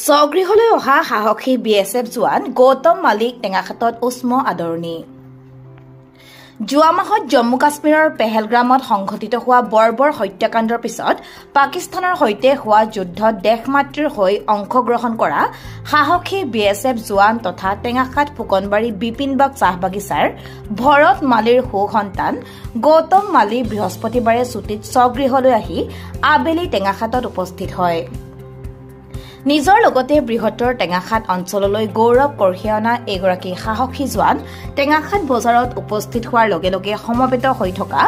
স্বগৃহলৈ অহা সাহসী BSF জোৱান গৌতম মালিক টেঙাখাটত উষ্ম আদৰণি। যোৱা মাহত জম্মু কাশ্মীৰৰ পেহেলগ্ৰামত সংঘটিত হোৱা বৰ্বৰ হত্যাকাণ্ডৰ পিছত পাকিস্তানৰ সৈতে হোৱা যুদ্ধত দেশমাতৃৰ হৈ অংশগ্ৰহণ কৰা সাহসী BSF জোৱান তথা টেঙাখাট ফুকনবাৰী বিপিনবাগ চাহ বাগিচাৰ ভৰত মালিৰ সুসন্তান গৌতম মালি বৃহস্পতিবাৰে ছুটিত স্বগৃহলৈ আহি আবেলি টেঙাখাটত উপস্থিত হয়। নিজৰ লগতে বৃহত্তৰ টেঙাখাট অঞ্চললৈ গৌৰৱ কঢ়িয়াই অনা এগৰাকী সাহসী জোৱান টেঙাখাট বজাৰত উপস্থিত হোৱাৰ লগে লগে সমবেত হৈ থকা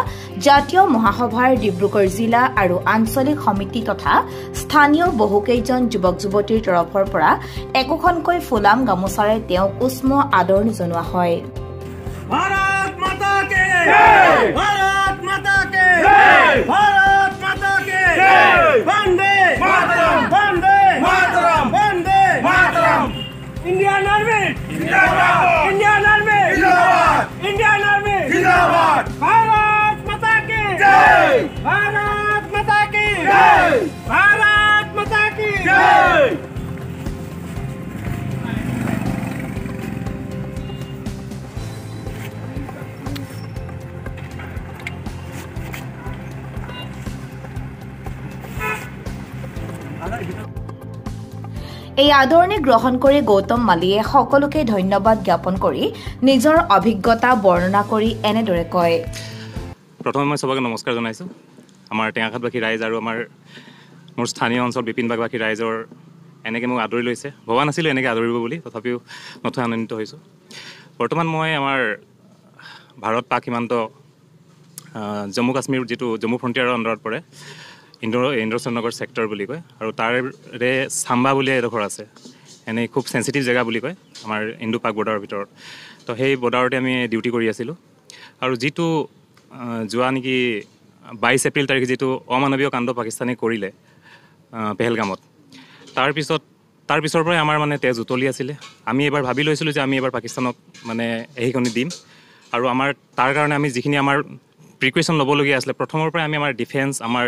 জাতীয় মহাসভাৰ ডিব্ৰুগড় জিলা আৰু আঞ্চলিক সমিতি তথা স্থানীয় বহুকেইজন যুৱক যুৱতীৰ তৰফৰ পৰা একোখনকৈ ফুলাম গামোচাৰে তেওঁক উষ্ম আদৰণি জনোৱা হয়। ভাৰত মাতা কি জয়! ভাৰত মাতা কি জয়! ভাৰত মাতা কি জয়! বন্দে মাতৰম! বন্দে মাতৰম! বন্দে মাতৰম! ইণ্ডিয়ান আৰ্মি জিন্দাবাদ! ইণ্ডিয়ান আৰ্মি জিন্দাবাদ! ইণ্ডিয়ান আৰ্মি জিন্দাবাদ! ভাৰত মাতা কি জয়! ভাৰত মাতা কি জয়! ভাৰত মাতা কি জয়! এই আদৰণি গ্ৰহণ কৰি গৌতম মালিয়ে সকলোকে ধন্যবাদ জ্ঞাপন কৰি নিজৰ অভিজ্ঞতা বৰ্ণনা কৰি এনেদৰে কয়। প্ৰথমে মই সবকে নমস্কাৰ জনাইছোঁ। আমাৰ টেঙাখাটবাসী ৰাইজ আৰু মোৰ স্থানীয় অঞ্চল বিপিনবাগবাসী ৰাইজৰ এনেকৈ মোক আদৰি লৈছে। ভবা নাছিলোঁ এনেকৈ আদৰিব বুলি, তথাপিও নথৈ আনন্দিত হৈছোঁ। বৰ্তমান মই আমাৰ ভাৰত পাক সীমান্ত জম্মু কাশ্মীৰ যিটো জম্মু ফ্ৰণ্টিয়াৰৰ আণ্ডাৰত পৰে ইন্দ্ৰচন্দ্ৰনগৰ ছেক্টৰ বুলি কয়, আৰু তাৰে চাম্বা বুলি এডোখৰ আছে। এনেই খুব চেঞ্চিটিভ জেগা বুলি কয় আমাৰ ইণ্ডো পাক বৰ্ডাৰৰ ভিতৰত। তো সেই বৰ্ডাৰতে আমি ডিউটি কৰি আছিলোঁ। আৰু যিটো যোৱা নেকি 22 এপ্ৰিল তাৰিখে যিটো অমানৱীয় কাণ্ড পাকিস্তানে কৰিলে পেহেলগামত, তাৰ পিছৰ পৰাই আমাৰ মানে তেজ উতলি আছিলে। আমি এবাৰ ভাবি লৈছিলোঁ যে আমি এবাৰ পাকিস্তানক মানে এইখিনি দিম, আৰু আমাৰ তাৰ কাৰণে আমি যিখিনি আমাৰ প্ৰিকুৱেশ্যন ল'বলগীয়া আছিলে প্ৰথমৰ পৰাই আমি আমাৰ ডিফেন্স, আমাৰ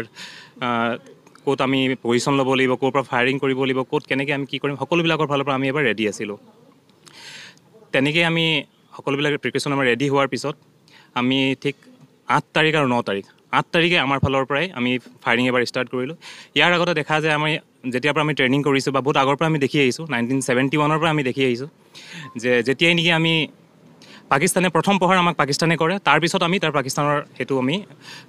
ক'ত আমি পজিশ্যন ল'ব লাগিব, ক'ৰ পৰা ফায়াৰিং কৰিব লাগিব, ক'ত কেনেকৈ আমি কি কৰিম, সকলোবিলাকৰ ফালৰ পৰা আমি এবাৰ ৰেডি আছিলোঁ। তেনেকৈ আমি সকলোবিলাক প্ৰিকুৱেশ্যন আমাৰ ৰেডি হোৱাৰ পিছত আমি ঠিক 8 তাৰিখ আৰু 9 তাৰিখ 8 তাৰিখে আমাৰ ফালৰ পৰাই আমি ফায়াৰিং এবাৰ ষ্টাৰ্ট কৰিলোঁ। ইয়াৰ আগতে দেখা যায় আমি যেতিয়াৰ পৰা আমি ট্ৰেইনিং কৰিছোঁ বা বহুত আগৰ পৰা আমি দেখি আহিছোঁ, 1971 পৰা আমি দেখি আহিছোঁ যে যেতিয়াই নেকি আমি পাকিস্তানে প্ৰথম প্ৰহাৰ আমাক পাকিস্তানে কৰে, তাৰপিছত আমি পাকিস্তানৰ সেইটো আমি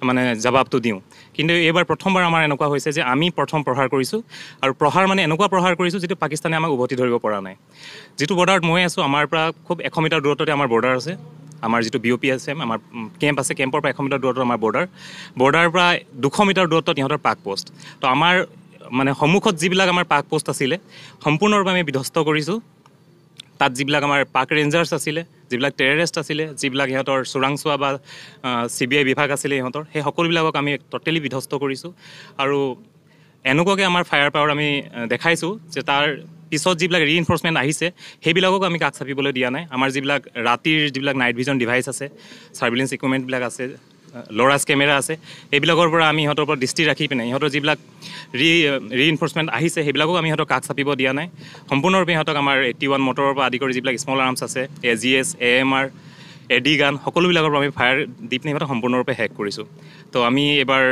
মানে জবাবটো দিওঁ। কিন্তু এইবাৰ প্ৰথমবাৰ আমাৰ এনেকুৱা হৈছে যে আমি প্ৰথম প্ৰহাৰ কৰিছোঁ, আৰু প্ৰহাৰ মানে এনেকুৱা প্ৰহাৰ কৰিছোঁ যিটো পাকিস্তানে আমাক উভতি ধৰিব পৰা নাই। যিটো বৰ্ডাৰত মই আছোঁ, আমাৰ পৰা খুব 100 মিটাৰ দূৰত্বতে আমাৰ বৰ্ডাৰ আছে। আমাৰ যিটো BOP আছে, আমাৰ কেম্প আছে, কেম্পৰ পৰা 100 মিটাৰ দূৰত্বত আমাৰ বৰ্ডাৰৰ পৰা 200 মিটাৰ দূৰত্বত সিহঁতৰ পাক পোষ্ট। তো আমাৰ মানে সন্মুখত যিবিলাক আমাৰ পাক পোষ্ট আছিলে সম্পূৰ্ণৰূপে আমি বিধ্বস্ত কৰিছোঁ। তাত যিবিলাক আমাৰ পাক ৰেঞ্জাৰ্ছ আছিলে, যিবিলাক টেৰৰিষ্ট আছিলে, যিবিলাক সিহঁতৰ চোৰাংচোৱা বা CBI বিভাগ আছিলে সিহঁতৰ, সেই সকলোবিলাকক আমি ট'টেলি বিধ্বস্ত কৰিছোঁ। আৰু এনেকুৱাকৈ আমাৰ ফায়াৰ পাৱাৰ আমি দেখাইছোঁ যে তাৰ পিছত যিবিলাক ৰিইনফৰ্চমেণ্ট আহিছে সেইবিলাকক আমি কাষ চাপিবলৈ দিয়া নাই। আমাৰ যিবিলাক ৰাতিৰ যিবিলাক নাইট ভিজন ডিভাইচ আছে, ছাৰ্ভিলেঞ্চ ইকুইপমেণ্টবিলাক আছে, ল'ৰাছ কেমেৰা আছে, এইবিলাকৰ পৰা আমি ইহঁতৰ ওপৰত দৃষ্টি ৰাখি পিনে ইহঁতৰ যিবিলাক ৰিইনফৰ্চমেণ্ট আহিছে সেইবিলাকক আমি ইহঁতক কাষ চাপিব দিয়া নাই। সম্পূৰ্ণৰূপে ইহঁতক আমাৰ 81 মটৰৰ পৰা আদি কৰি যিবিলাক স্মল আৰ্মছ আছে, AGS, AMR, AD গান, সকলোবিলাকৰ পৰা আমি ফায়াৰ দি পিনে ইহঁতক সম্পূৰ্ণৰূপে হেক কৰিছোঁ। তো আমি এবাৰ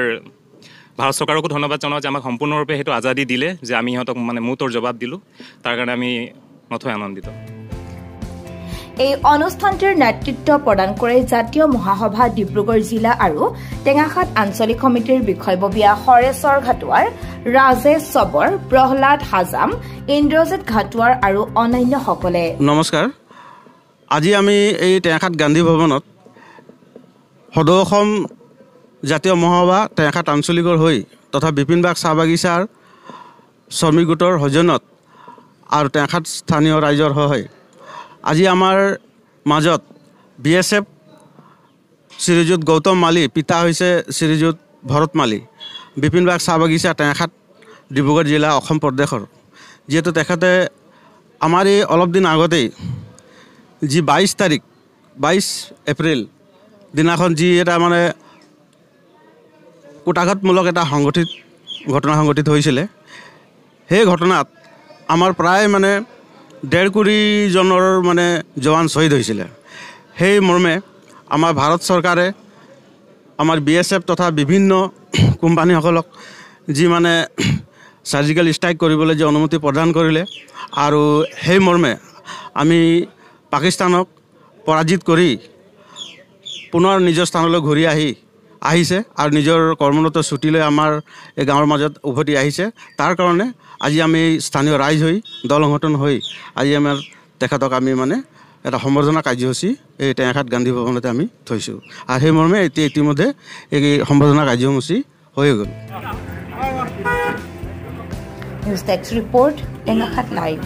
ভাৰত চৰকাৰকো ধন্যবাদ জনাওঁ যে আমাক সম্পূৰ্ণৰূপে সেইটো আজাদি দিলে, যে আমি ইহঁতক মানে মুহূৰ্তৰ জবাব দিলোঁ। তাৰ কাৰণে আমি নথৈ আনন্দিত। এই অনুষ্ঠানটিৰ নেতৃত্ব প্ৰদান কৰে জাতীয় মহাসভা ডিব্ৰুগড় জিলা আৰু টেঙাখাট আঞ্চলিক সমিতিৰ বিষয়ববীয়া হৰেশ্বৰ ঘাটোৱাৰ, ৰাজেশ চবৰ, প্ৰহ্লাদ হাজাম, ইন্দ্ৰজিৎ ঘাটোৱাৰ আৰু অন্যান্যসকলে। নমস্কাৰ। আজি আমি এই টেঙাখাট গান্ধী ভৱনত সদৌ অসম জাতীয় মহাসভা টেঙাখাট আঞ্চলিকৰ হৈ তথা বিপিনবাগ চাহ বাগিচাৰ শ্ৰমিক গোটৰ সৌজন্যত আৰু টেঙাখাট স্থানীয় ৰাইজৰ সহায় আজি আমাৰ মাজত BSF শ্ৰীযুত গৌতম মালি, পিতা হৈছে শ্ৰীযুত ভৰত মালি, বিপিনবাগ চাহ বাগিচা টেঙাখাট ডিব্ৰুগড় জিলা অসম প্ৰদেশৰ। যিহেতু তেখেতে আমাৰ এই অলপ দিন আগতেই যি 22 এপ্ৰিল দিনাখন যি এটা মানে কুটাঘাতমূলক এটা ঘটনা সংঘটিত হৈছিলে, সেই ঘটনাত আমাৰ প্ৰায় মানে 1.5 কোটিজনৰ মানে জৱান শ্বহীদ হৈছিলে। সেই মৰ্মে আমাৰ ভাৰত চৰকাৰে আমাৰ BSF তথা বিভিন্ন কোম্পানীসকলক যি মানে সাৰ্জিকেল ষ্ট্ৰাইক কৰিবলৈ যে অনুমতি প্ৰদান কৰিলে আৰু সেই মৰ্মে আমি পাকিস্তানক পৰাজিত কৰি পুনৰ নিজৰ স্থানলৈ ঘূৰি আহিছে আৰু নিজৰ কৰ্মৰত ছুটীলৈ আমাৰ এই গাঁৱৰ মাজত উভতি আহিছে। তাৰ কাৰণে আজি আমি স্থানীয় ৰাইজ হৈ দল সংগঠন হৈ আজি আমাৰ তেখেতক আমি মানে এটা সম্বৰ্ধনা কাৰ্যসূচী এই টেঙাখাত গান্ধী ভৱনতে আমি থৈছোঁ আৰু সেই মৰ্মে এতিয়া ইতিমধ্যে এই সম্বৰ্ধনা কাৰ্যসূচী হৈ গ'ল। News desk report Tengakhat live.